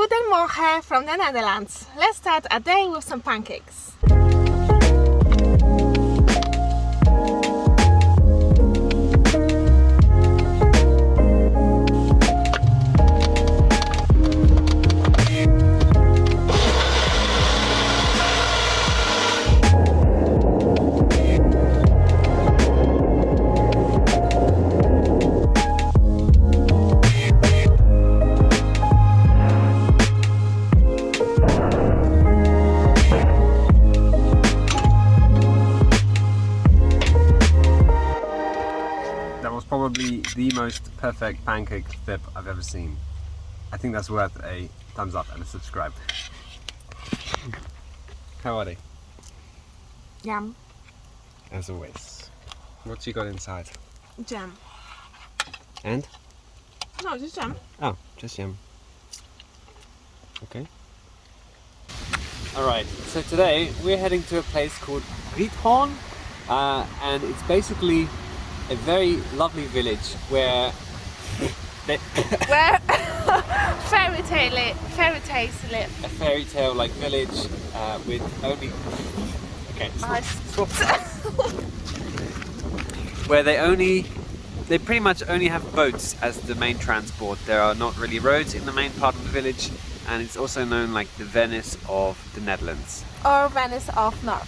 Goedemorgen from the Netherlands. Let's start our day with some pancakes. Probably the most perfect pancake flip I've ever seen. I think that's worth a thumbs up and a subscribe. How are they? Yum. As always. What you got inside? Jam. And? No, just jam. Oh, just jam. Okay. Alright, so today we're heading to a place called Giethorn, and it's basically a very lovely village where where fairy tales live. A fairy tale like village with only where they pretty much only have boats as the main transport. There are not really roads in the main part of the village, and it's also known like the Venice of the Netherlands. Or Venice of North.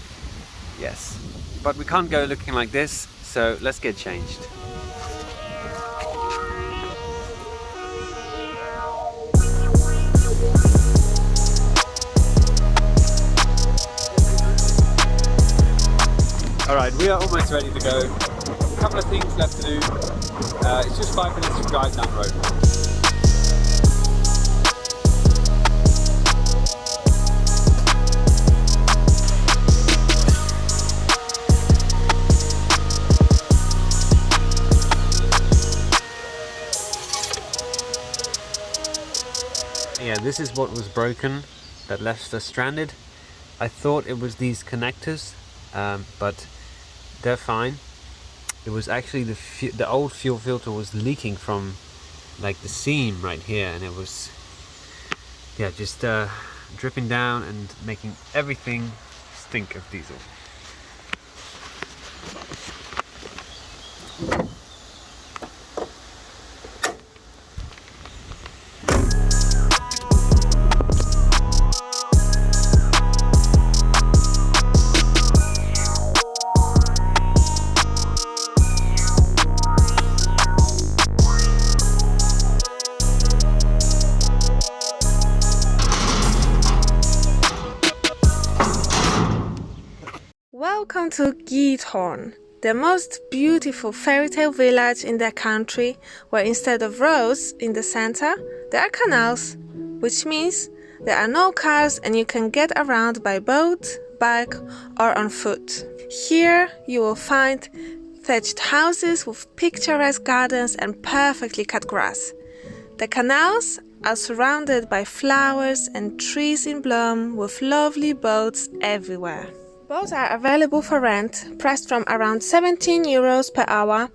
Yes, but we can't go looking like this. So let's get changed. Alright, we are almost ready to go. A couple of things left to do. It's just 5 minutes to drive down the road. Yeah, this is what was broken that left us stranded. I thought it was these connectors, but they're fine. It was actually the old fuel filter was leaking from like the seam right here, and it was just dripping down and making everything stink of diesel. Welcome to Giethorn, the most beautiful fairy tale village in the country, where instead of roads in the center, there are canals, which means there are no cars and you can get around by boat, bike or on foot. Here you will find thatched houses with picturesque gardens and perfectly cut grass. The canals are surrounded by flowers and trees in bloom with lovely boats everywhere. Boats are available for rent, priced from around 17 euros per hour.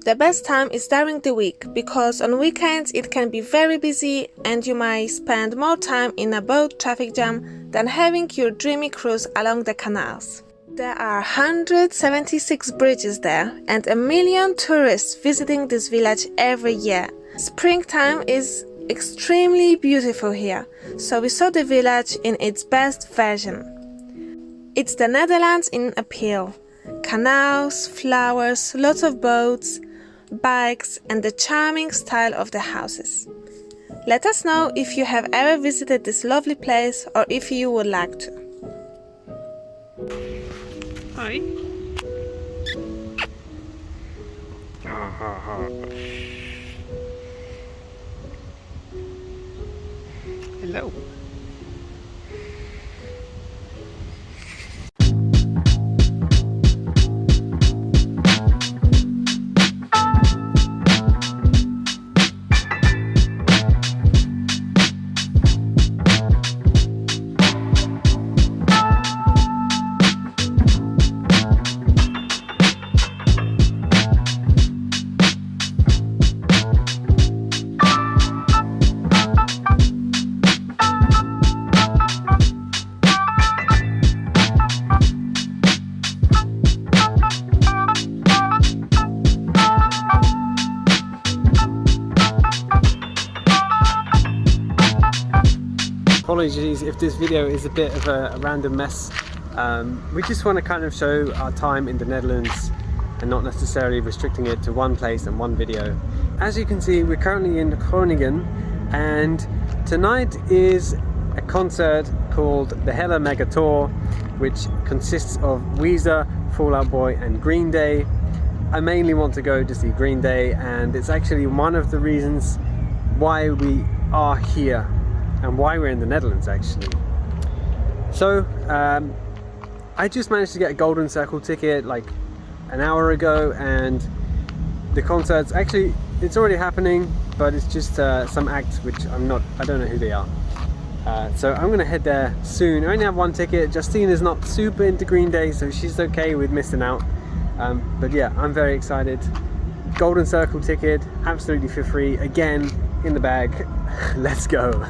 The best time is during the week, because on weekends it can be very busy and you might spend more time in a boat traffic jam than having your dreamy cruise along the canals. There are 176 bridges there and 1 million tourists visiting this village every year. Springtime is extremely beautiful here, so we saw the village in its best version. It's the Netherlands in appeal. Canals, flowers, lots of boats, bikes and the charming style of the houses. Let us know if you have ever visited this lovely place or if you would like to. Hi. Hello. apologies if this video is a bit of a random mess. We just want to kind of show our time in the Netherlands and not necessarily restricting it to one place and one video. As you can see, we're currently in Groningen, and tonight is a concert called the Hella Mega Tour, which consists of Weezer, Fall Out Boy and Green Day. I mainly want to go to see Green Day, and it's actually one of the reasons why we are here and why we're in the Netherlands actually. So I just managed to get a Golden Circle ticket like an hour ago, and the concert's actually, it's already happening, but it's just some acts which I don't know who they are. So I'm gonna head there soon. I only have one ticket. Justine is not super into Green Day, so she's okay with missing out. But yeah, I'm very excited. Golden Circle ticket, absolutely for free, again in the bag. Let's go.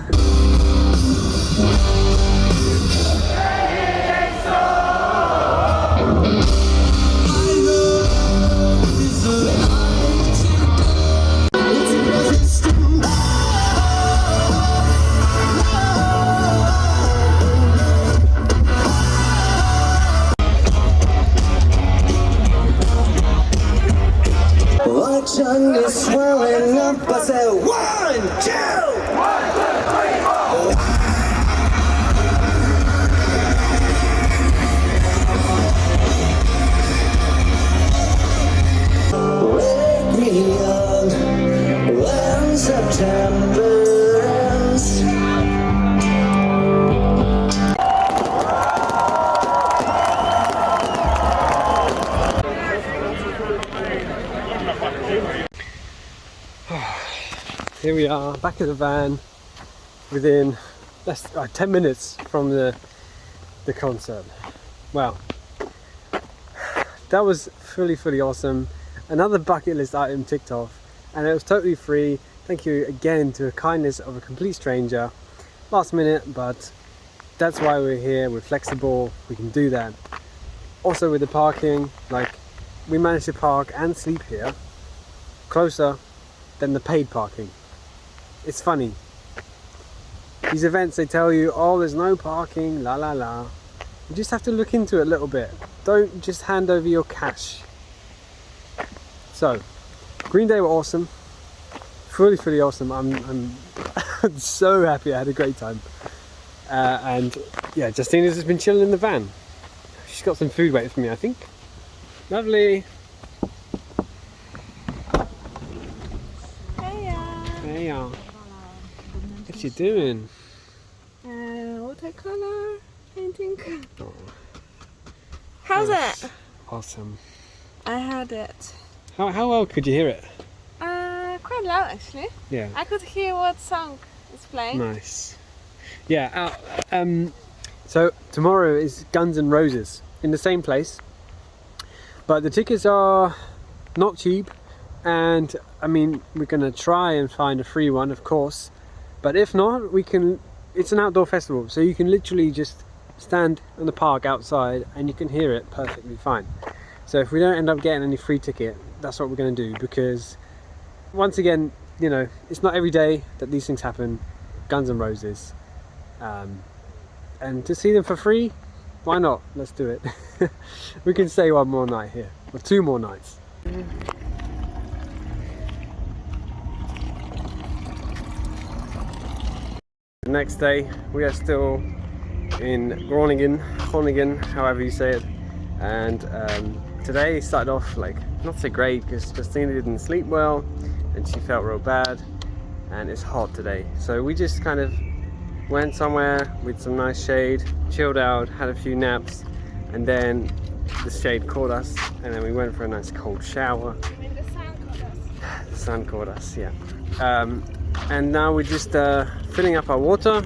Tongue is swelling up. I said 1, 2, 1, 2, 3, 4. Wake me up when September ends. Here we are, back at the van, within 10 minutes from the concert. Wow, that was fully awesome. Another bucket list item ticked off, and it was totally free. Thank you again to the kindness of a complete stranger. Last minute, but that's why we're here. We're flexible, we can do that. Also with the parking, like, we managed to park and sleep here closer than the paid parking. It's funny. These events, they tell you, oh, there's no parking, la la la. You just have to look into it a little bit. Don't just hand over your cash. So, Green Day were awesome. Fully awesome. I'm so happy. I had a great time. And yeah, Justine has just been chilling in the van. She's got some food waiting for me, I think. Lovely. Hey y'all. What you doing? Watercolor painting. Oh. How's it? Awesome. I heard it. How well could you hear it? Quite loud actually. Yeah. I could hear what song is playing. Nice. Yeah. So tomorrow is Guns N' Roses in the same place, but the tickets are not cheap, and I mean, we're gonna try and find a free one, of course, but if not, we can. It's an outdoor festival, so you can literally just stand in the park outside and you can hear it perfectly fine. So if we don't end up getting any free ticket, that's what we're going to do, because once again, you know, it's not every day that these things happen. Guns N' Roses, and to see them for free, why not? Let's do it. We can stay one more night here, or 2 more nights. The next day, we are still in Groningen, however you say it, and today started off like not so great because Christina didn't sleep well and she felt real bad, and it's hot today, so we just kind of went somewhere with some nice shade, chilled out, had a few naps, and then the shade caught us, and then we went for a nice cold shower. I mean, the sun caught us. The sun caught us, yeah. And now we're just filling up our water.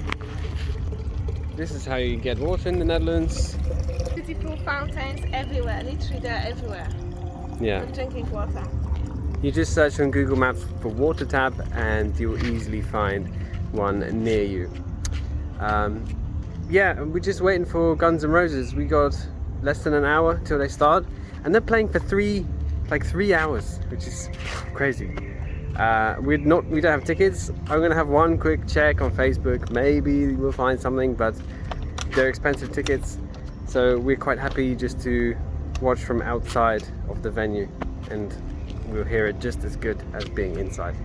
This is how you get water in the Netherlands. Beautiful fountains everywhere, literally they're everywhere. Yeah. I'm drinking water. You just search on Google Maps for water tap and you'll easily find one near you. Yeah, we're just waiting for Guns N' Roses. We got less than an hour till they start, and they're playing for 3 hours, which is crazy. We don't have tickets. I'm gonna have one quick check on Facebook. Maybe we'll find something, but they're expensive tickets. So we're quite happy just to watch from outside of the venue, and we'll hear it just as good as being inside.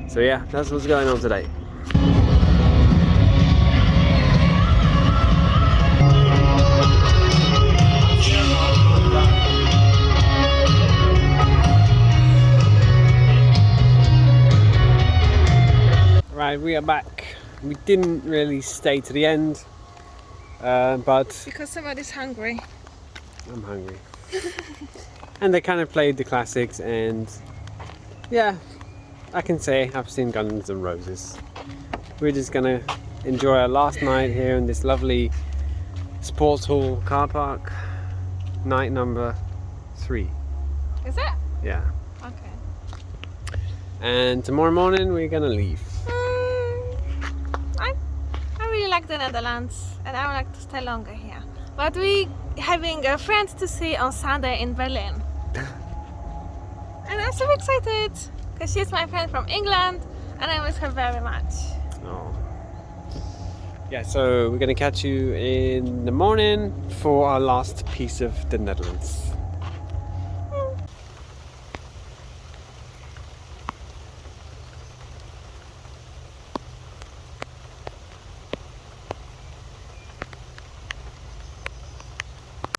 So yeah, that's what's going on today. Right, we are back. We didn't really stay to the end, but Because somebody's hungry. I'm hungry. And they kind of played the classics, and yeah, I can say I've seen Guns N' Roses. We're just gonna enjoy our last night here in this lovely sports hall car park. Night number 3. Is it? Yeah. Okay. And tomorrow morning we're gonna leave. I really like the Netherlands and I would like to stay longer here. But we having a friend to see on Sunday in Berlin. And I'm so excited because she's my friend from England and I miss her very much. Oh. Yeah, so we're gonna catch you in the morning for our last piece of the Netherlands.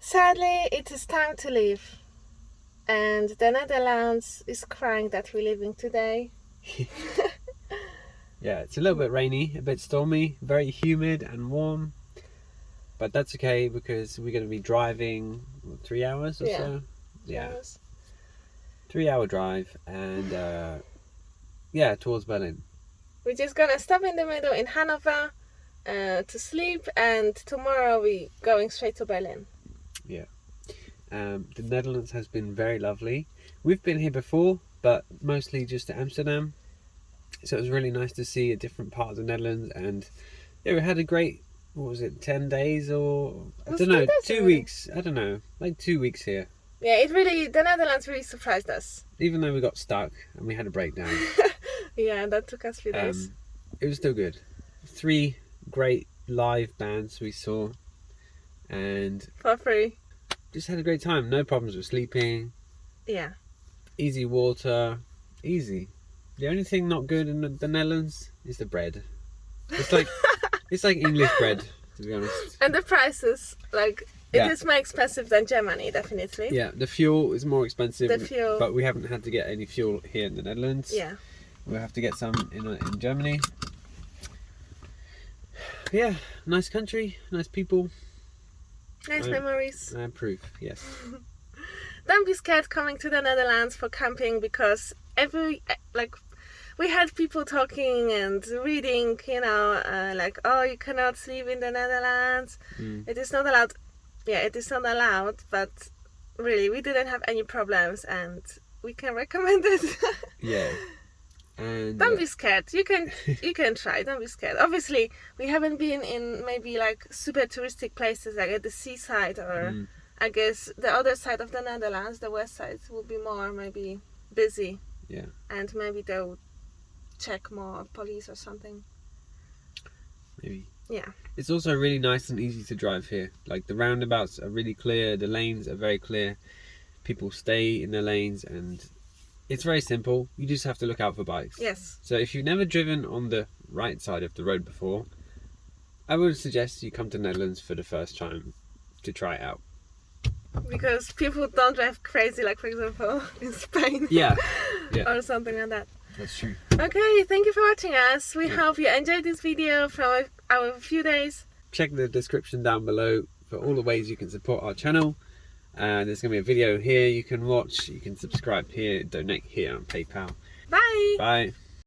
Sadly, it is time to leave. And the Netherlands is crying that we're leaving today. Yeah, it's a little bit rainy, a bit stormy, very humid and warm. But that's okay because we're going to be driving 3 hours or Yeah. so. Yeah, Yes. 3-hour drive, and yeah, towards Berlin. We're just gonna stop in the middle in Hanover to sleep, and tomorrow we going straight to Berlin. The Netherlands has been very lovely. We've been here before, but mostly just to Amsterdam. So it was really nice to see a different part of the Netherlands, and yeah, we had a great, what was it, 10 days or, I Was don't know, 10 days 2 already? weeks, I don't know, like 2 weeks here. Yeah, the Netherlands really surprised us. Even though we got stuck and we had a breakdown, Yeah, that took us a few days. it was still good. 3 great live bands we saw, and For free. just had a great time. No problems with sleeping, Yeah. easy water, easy. The only thing not good in the Netherlands is the bread. It's like it's like English bread, to be honest. And the prices, like, Yeah. it is more expensive than Germany, definitely. Yeah, the fuel is more expensive. The fuel. But we haven't had to get any fuel here in the Netherlands. Yeah. We'll have to get some in Germany. Yeah, nice country, nice people. Nice memories. I approve, yes. Don't be scared coming to the Netherlands for camping because we had people talking and reading, like, oh, you cannot sleep in the Netherlands. It is not allowed. Yeah, it is not allowed, but really, we didn't have any problems and we can recommend it. Yeah. And Don't be scared. You can try. Don't be scared. Obviously, we haven't been in maybe like super touristic places like at the seaside or I guess the other side of the Netherlands, the west side, will be more maybe busy. Yeah. And maybe they'll check more police or something. Maybe. Yeah. It's also really nice and easy to drive here. Like the roundabouts are really clear, the lanes are very clear. People stay in their lanes and it's very simple. You just have to look out for bikes. Yes. So if you've never driven on the right side of the road before, I would suggest you come to Netherlands for the first time to try it out. Because people don't drive crazy, like for example in Spain. Yeah. Yeah. Or something like that. That's true. Okay, thank you for watching us. We hope you enjoyed this video from our few days. Check the description down below for all the ways you can support our channel. There's going to be a video here you can watch. You can subscribe here, donate here on PayPal. Bye! Bye.